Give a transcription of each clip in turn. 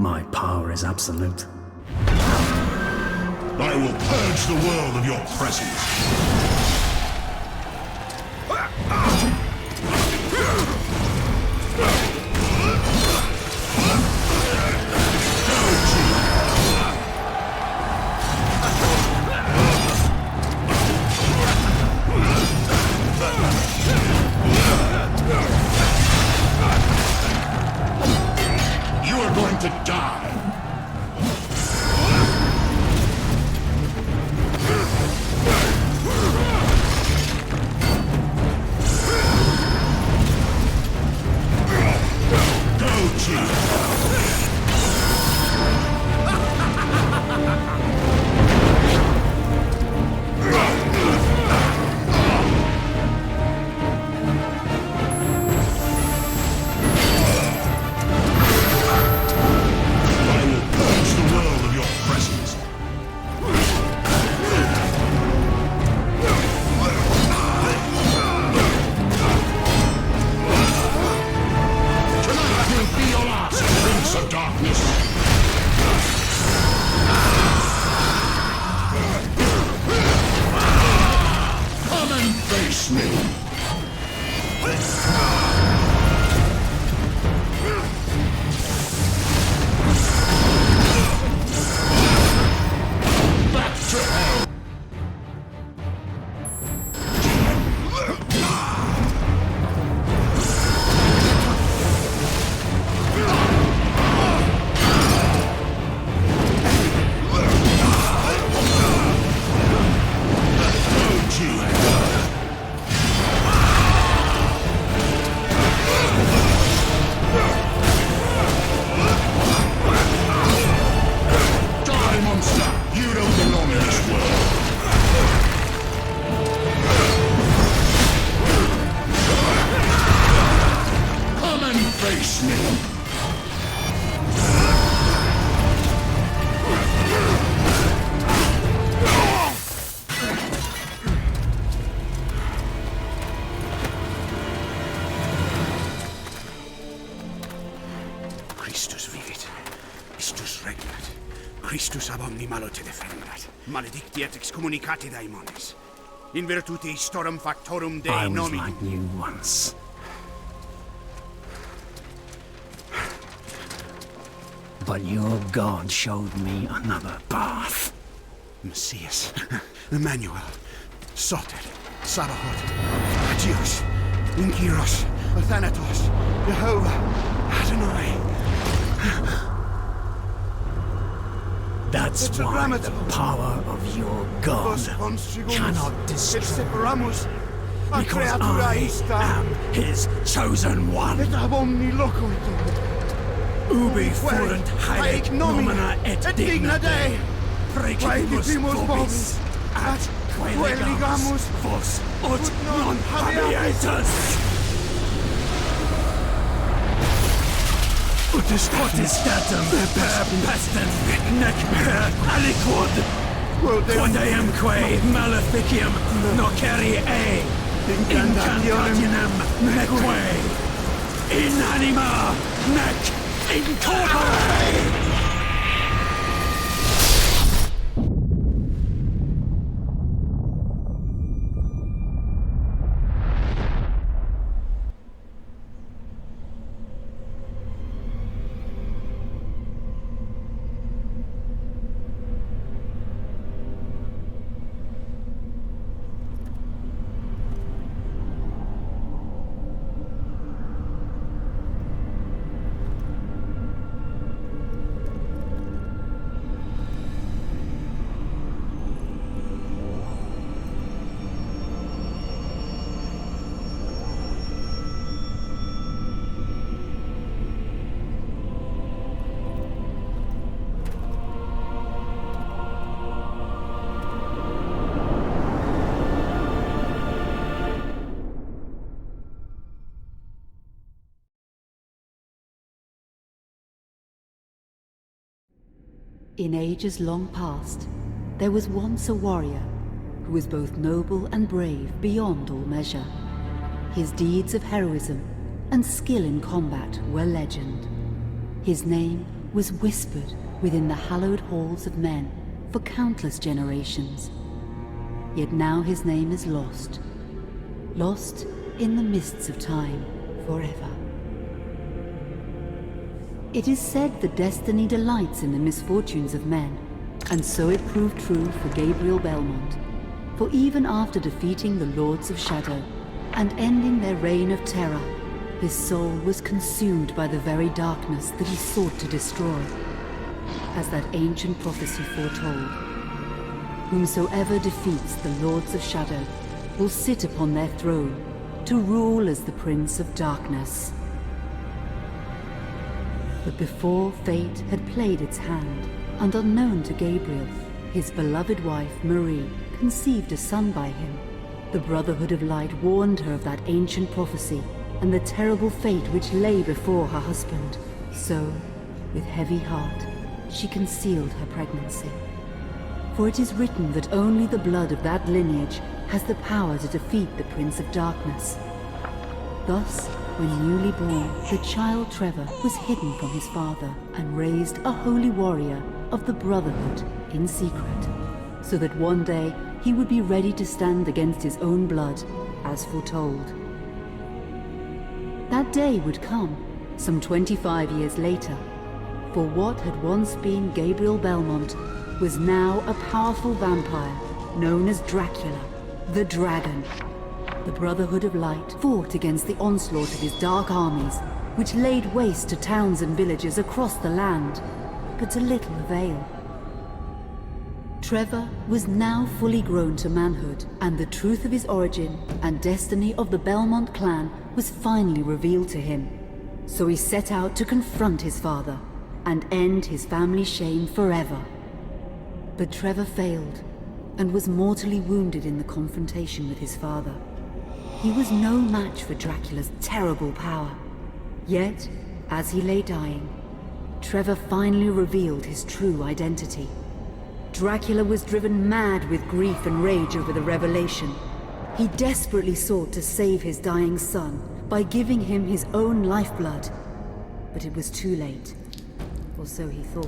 My power is absolute. I will purge the world of your presence. You are going to die. Christus vivit, Christus regnat, Christus ab omni malo te defendat, maledictiat excommunicati daemones, in virtute istorum factorum Dei I was nomi. like you once. But your God showed me another path. Messias, Emmanuel, Soter, Sabaoth, Agios, Inkyros, Athanatos, Jehovah, Adonai. That's why the power of your God cannot destroy. Because I am his chosen one. Ubi fuerunt haec nomina et digna Dei, precipimus vobis, at quae legamus vos ut non habietus. Potestatem per pestem nec per aliquod, quod eamque maleficium nocere incantationem neque in anima nec in corpore. In ages long past, there was once a warrior who was both noble and brave beyond all measure. His deeds of heroism and skill in combat were legend. His name was whispered within the hallowed halls of men for countless generations. Yet now his name is lost. Lost in the mists of time forever. It is said that destiny delights in the misfortunes of men, and so it proved true for Gabriel Belmont. For even after defeating the Lords of Shadow and ending their reign of terror, his soul was consumed by the very darkness that he sought to destroy. As that ancient prophecy foretold, whomsoever defeats the Lords of Shadow will sit upon their throne to rule as the Prince of Darkness. But before fate had played its hand, and unknown to Gabriel, his beloved wife Marie conceived a son by him. The Brotherhood of Light warned her of that ancient prophecy and the terrible fate which lay before her husband. So, with heavy heart, she concealed her pregnancy. For it is written that only the blood of that lineage has the power to defeat the Prince of Darkness. Thus, when newly born, the child Trevor was hidden from his father and raised a holy warrior of the Brotherhood in secret, so that one day he would be ready to stand against his own blood, as foretold. That day would come, some 25 years later, for what had once been Gabriel Belmont was now a powerful vampire known as Dracula, the Dragon. The Brotherhood of Light fought against the onslaught of his dark armies, which laid waste to towns and villages across the land, but to little avail. Trevor was now fully grown to manhood, and the truth of his origin and destiny of the Belmont clan was finally revealed to him. So he set out to confront his father and end his family's shame forever. But Trevor failed and was mortally wounded in the confrontation with his father. He was no match for Dracula's terrible power. Yet, as he lay dying, Trevor finally revealed his true identity. Dracula was driven mad with grief and rage over the revelation. He desperately sought to save his dying son by giving him his own lifeblood. But it was too late, or so he thought.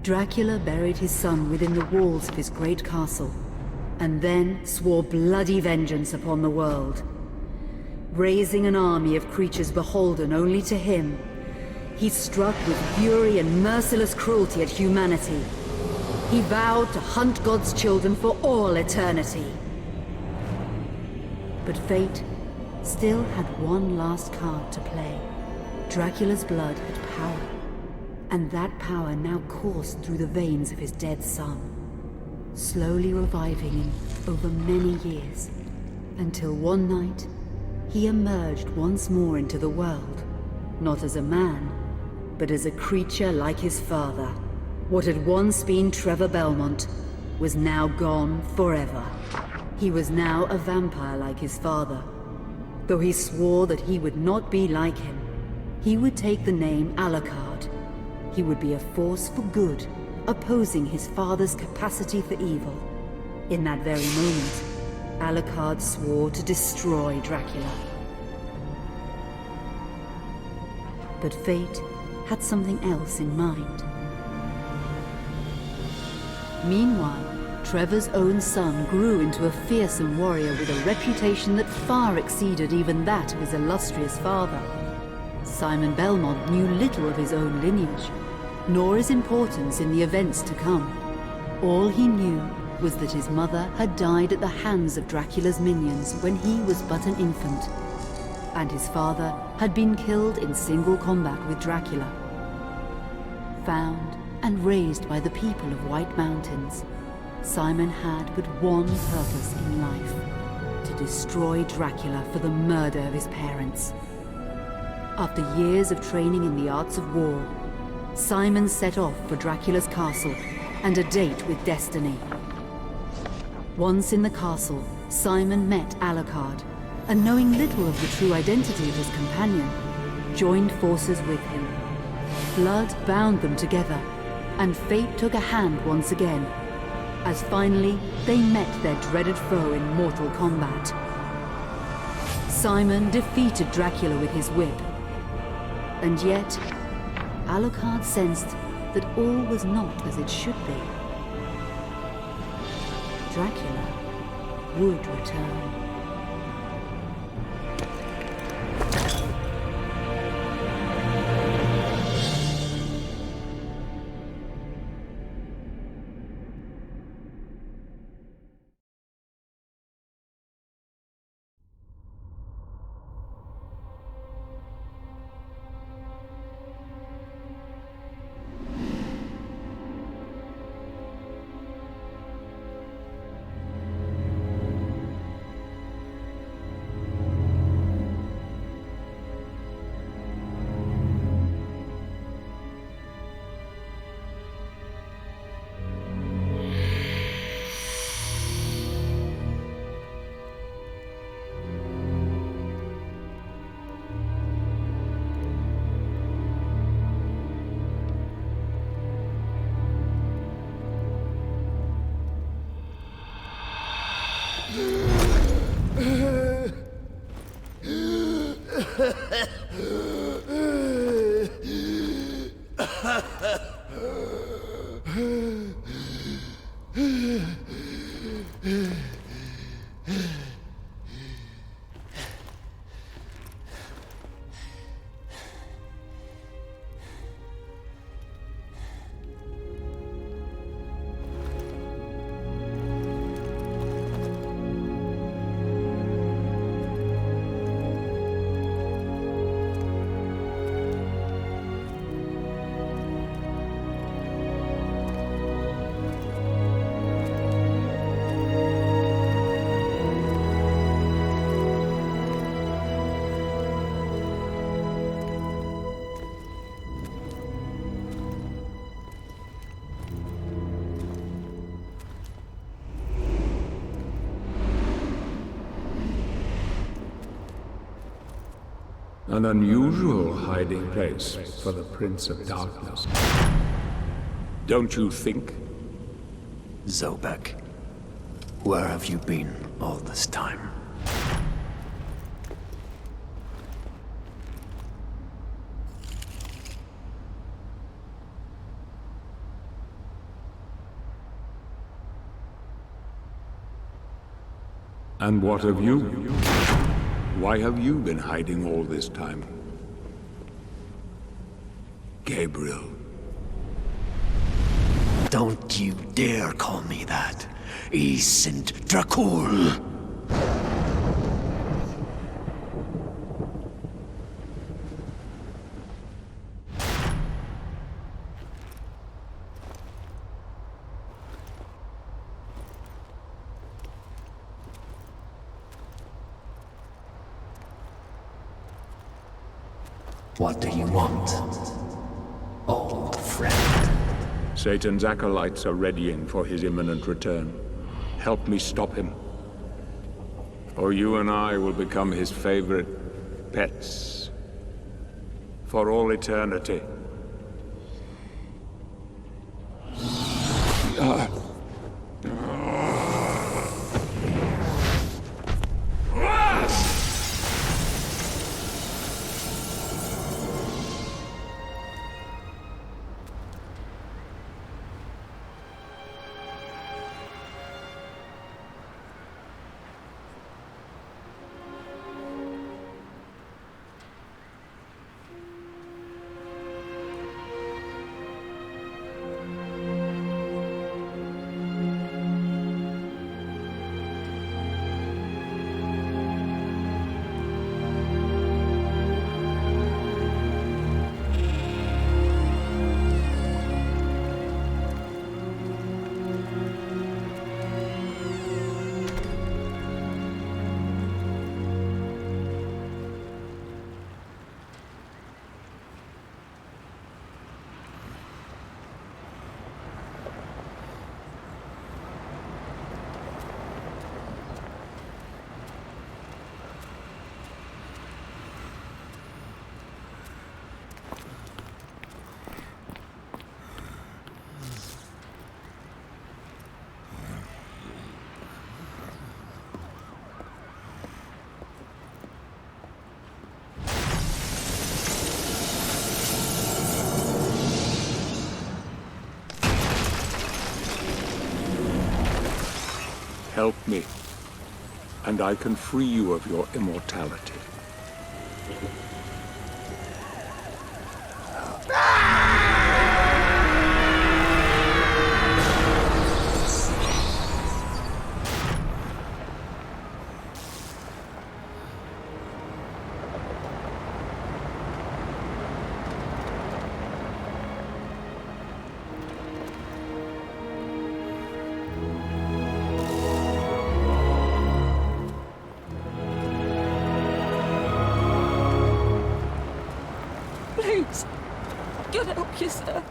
Dracula buried his son within the walls of his great castle, and then swore bloody vengeance upon the world. Raising an army of creatures beholden only to him, he struck with fury and merciless cruelty at humanity. He vowed to hunt God's children for all eternity. But fate still had one last card to play. Dracula's blood had power, and that power now coursed through the veins of his dead son, slowly reviving him over many years, until one night he emerged once more into the world, not as a man, but as a creature like his father. What had once been Trevor Belmont was now gone forever. He was now a vampire like his father. Though he swore that he would not be like him, he would take the name Alucard. He would be a force for good, opposing his father's capacity for evil. In that very moment, Alucard swore to destroy Dracula. But fate had something else in mind. Meanwhile, Trevor's own son grew into a fearsome warrior with a reputation that far exceeded even that of his illustrious father. Simon Belmont knew little of his own lineage, nor his importance in the events to come. All he knew was that his mother had died at the hands of Dracula's minions when he was but an infant, and his father had been killed in single combat with Dracula. Found and raised by the people of White Mountains, Simon had but one purpose in life: to destroy Dracula for the murder of his parents. After years of training in the arts of war, Simon set off for Dracula's castle and a date with destiny. Once in the castle, Simon met Alucard, and knowing little of the true identity of his companion, joined forces with him. Blood bound them together, and fate took a hand once again, as finally they met their dreaded foe in mortal combat. Simon defeated Dracula with his whip, and yet Alucard sensed that all was not as it should be. Dracula would return. An unusual hiding place for the Prince of Darkness. Don't you think? Zobek, where have you been all this time? And what of you? Why have you been hiding all this time? Gabriel. Don't you dare call me that. I sind Dracul. What do you want, old friend? Satan's acolytes are readying for his imminent return. Help me stop him. Or you and I will become his favorite pets. For all eternity. Help me, and I can free you of your immortality. Please, God help you, sir.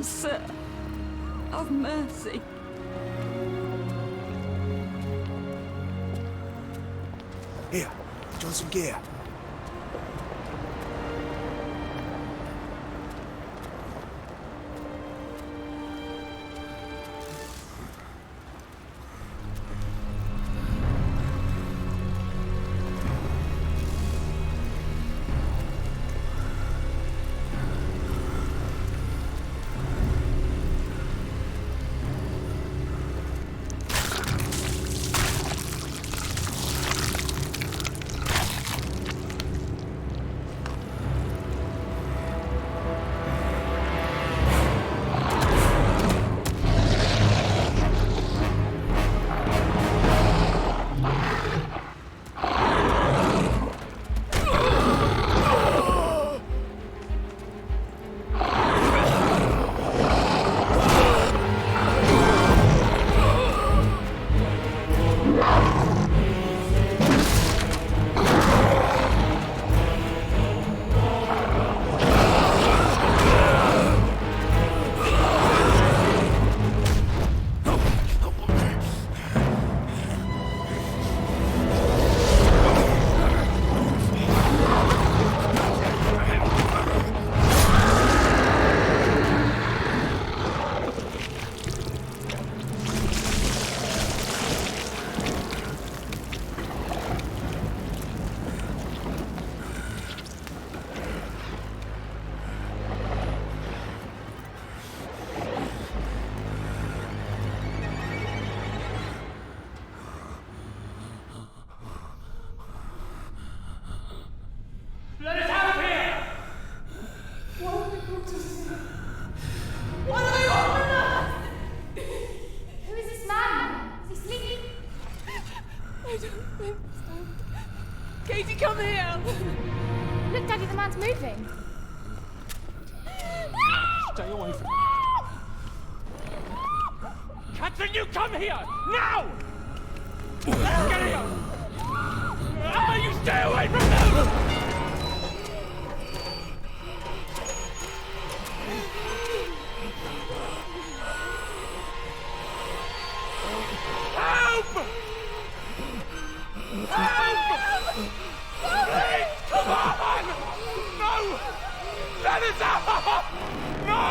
Sir, have mercy. Here, put on some gear. Katie, come here! Look, Daddy, the man's moving. Stay away from me. Catherine, you come here! Now! Let's get here! You stay away from them! Help! Help! Please, come on! No! Let us out! No!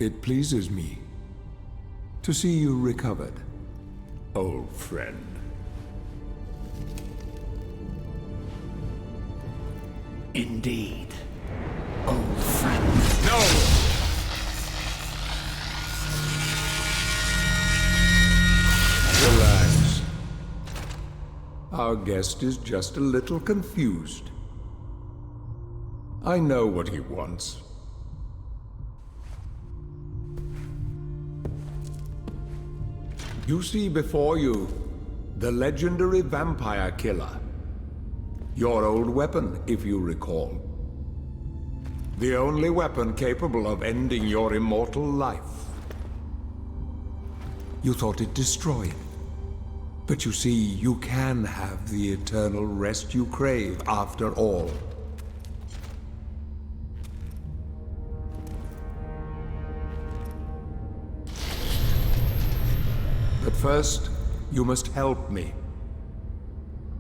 It pleases me to see you recovered, old friend. Indeed, old friend. No! Relax. Our guest is just a little confused. I know what he wants. You see before you the legendary vampire killer. Your old weapon, if you recall. The only weapon capable of ending your immortal life. You thought it destroyed. But you see, you can have the eternal rest you crave after all. But first, you must help me.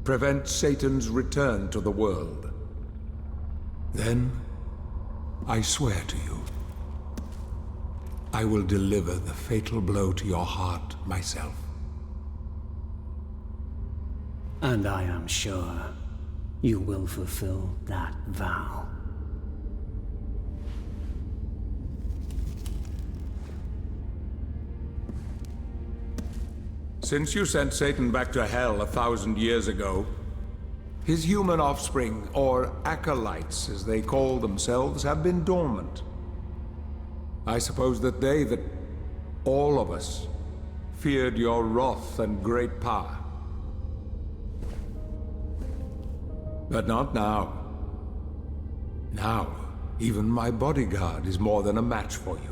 Prevent Satan's return to the world. Then, I swear to you, I will deliver the fatal blow to your heart myself. And I am sure you will fulfill that vow. Since you sent Satan back to hell 1,000 years ago, his human offspring, or acolytes as they call themselves, have been dormant. I suppose that all of us, feared your wrath and great power. But not now. Now, even my bodyguard is more than a match for you.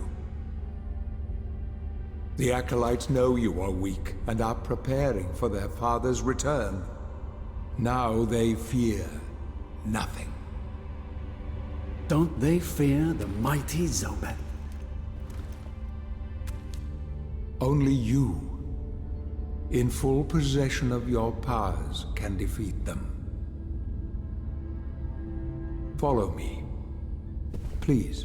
The acolytes know you are weak and are preparing for their father's return. Now they fear nothing. Don't they fear the mighty Zobek? Only you, in full possession of your powers, can defeat them. Follow me, please.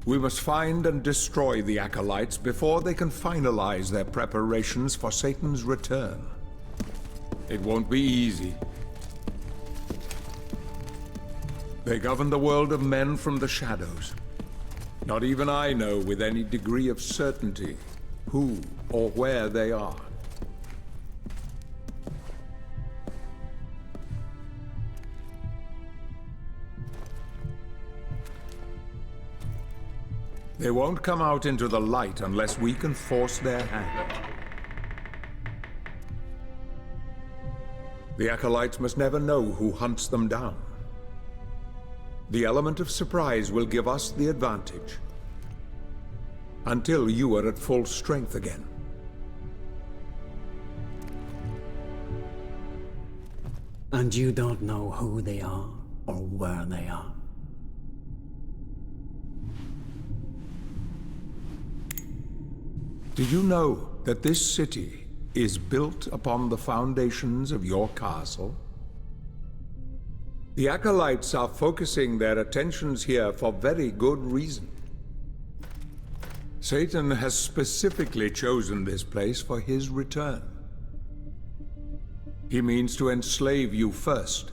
We must find and destroy the acolytes before they can finalize their preparations for Satan's return. It won't be easy. They govern the world of men from the shadows. Not even I know with any degree of certainty who or where they are. They won't come out into the light unless we can force their hand. The acolytes must never know who hunts them down. The element of surprise will give us the advantage. Until you are at full strength again. And you don't know who they are or where they are. Do you know that this city is built upon the foundations of your castle? The acolytes are focusing their attentions here for very good reason. Satan has specifically chosen this place for his return. He means to enslave you first,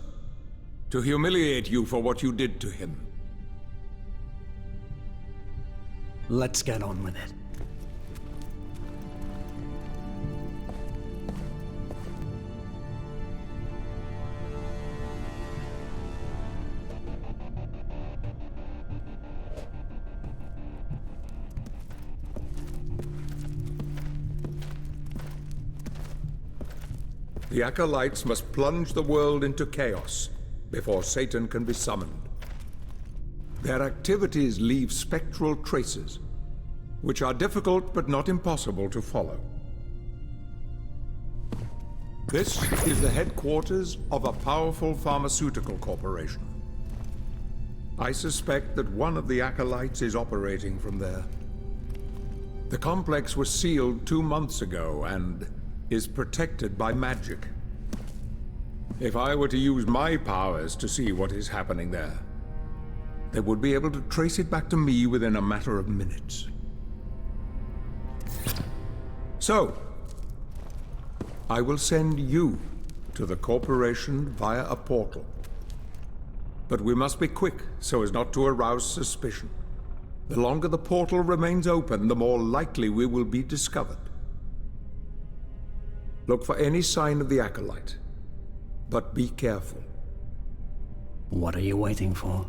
to humiliate you for what you did to him. Let's get on with it. The acolytes must plunge the world into chaos before Satan can be summoned. Their activities leave spectral traces, which are difficult but not impossible to follow. This is the headquarters of a powerful pharmaceutical corporation. I suspect that one of the acolytes is operating from there. The complex was sealed 2 months ago, and is protected by magic. If I were to use my powers to see what is happening there, they would be able to trace it back to me within a matter of minutes. So, I will send you to the corporation via a portal. But we must be quick so as not to arouse suspicion. The longer the portal remains open, the more likely we will be discovered. Look for any sign of the Acolyte, but be careful. What are you waiting for?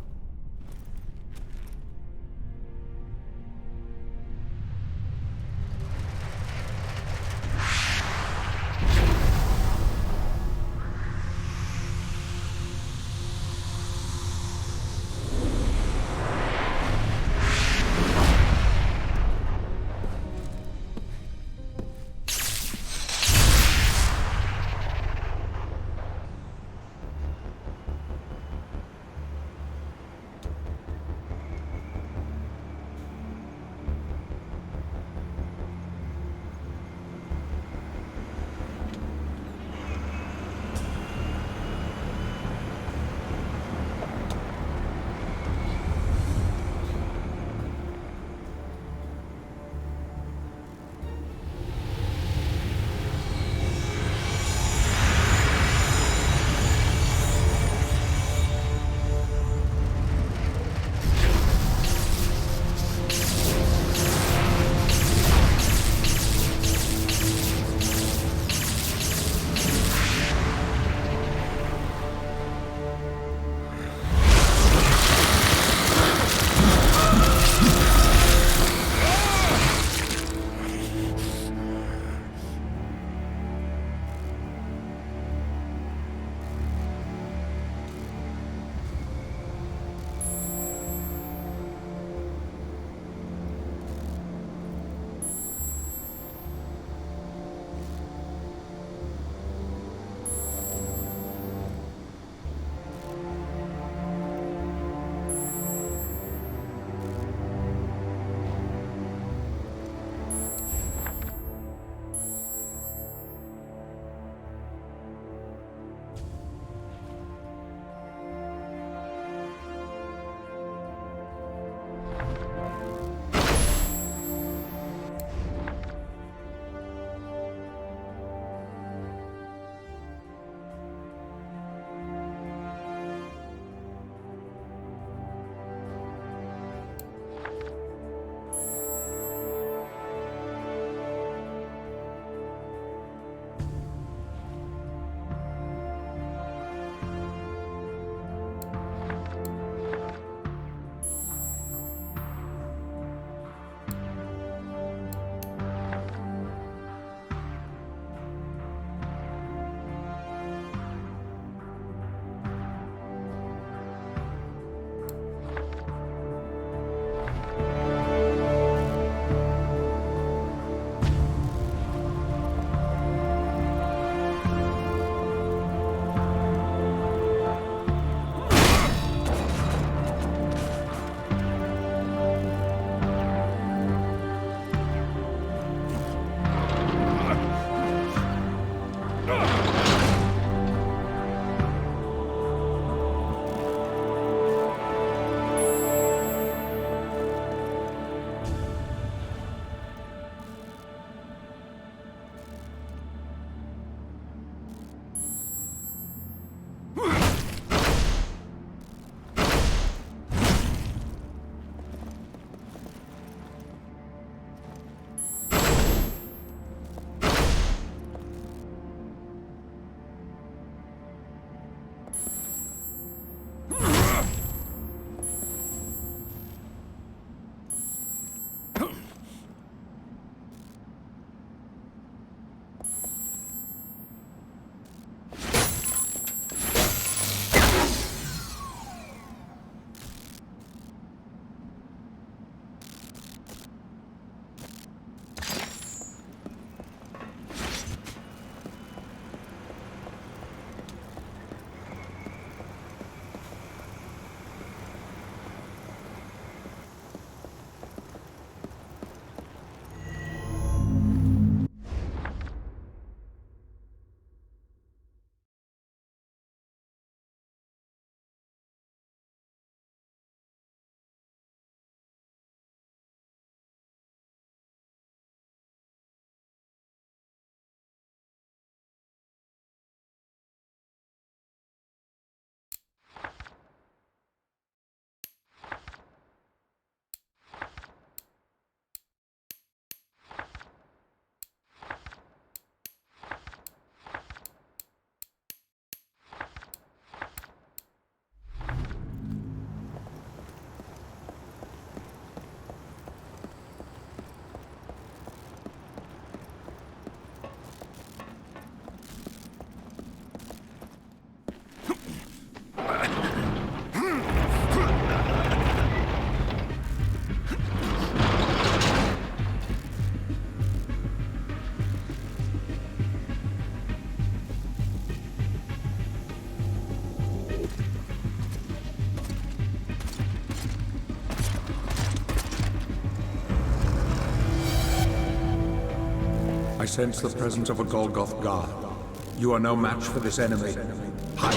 I sense the presence of a Golgoth guard. You are no match for this enemy. Hide.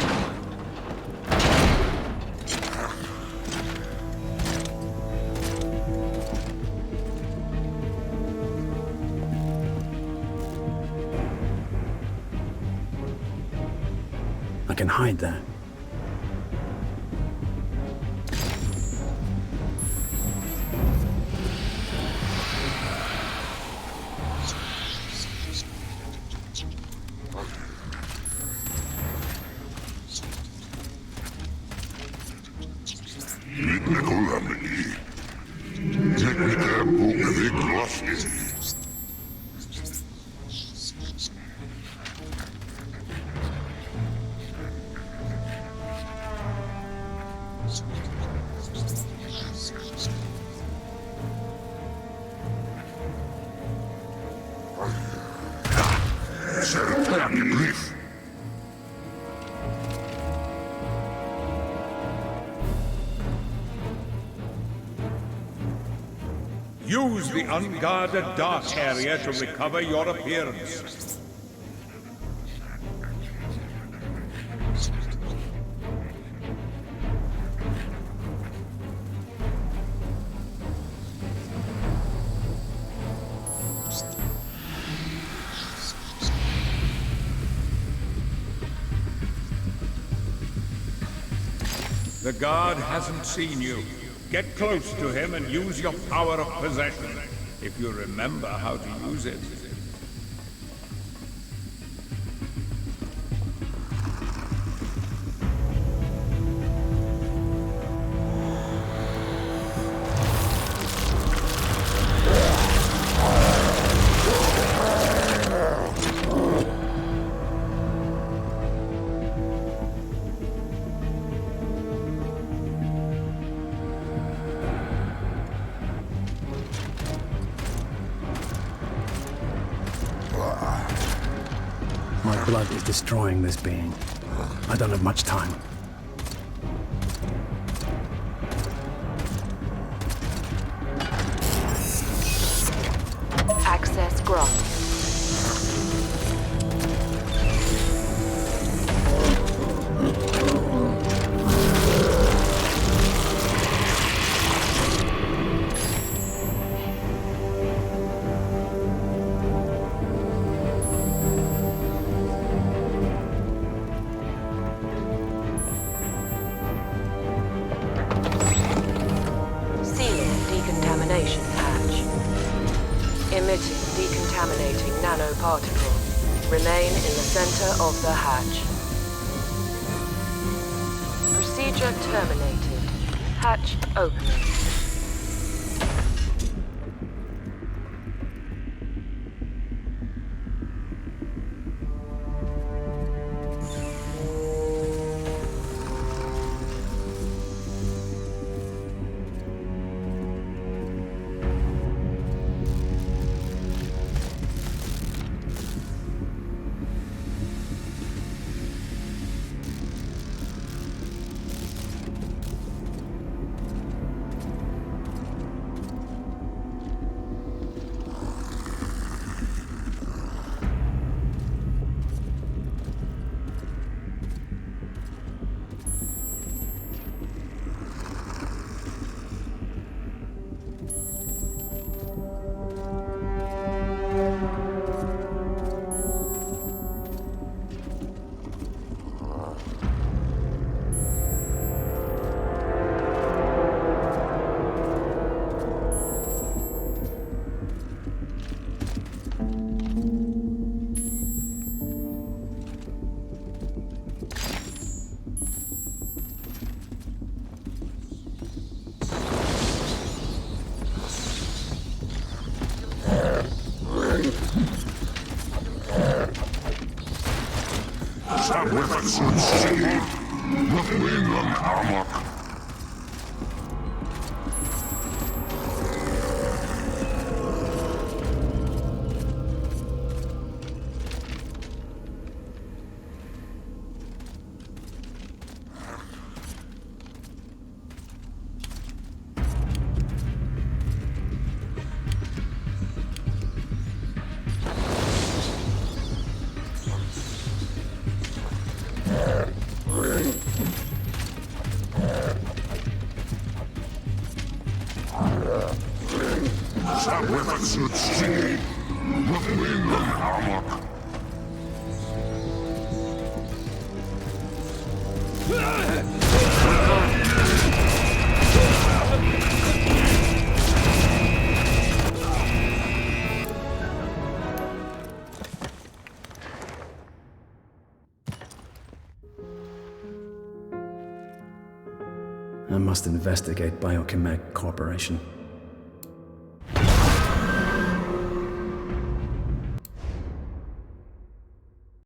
I can hide there. Use the unguarded dark area to recover your appearance. The guard hasn't seen you. Get close to him and use your power of possession, if you remember how to use it. My blood is destroying this being. I don't have much time. Access granted. Decontamination hatch. Emitting decontaminating nanoparticles. Remain in the center of the hatch. Procedure terminated. Hatch opening. blessed sword, ruffling the hammock. I must investigate Biochimeric Corporation.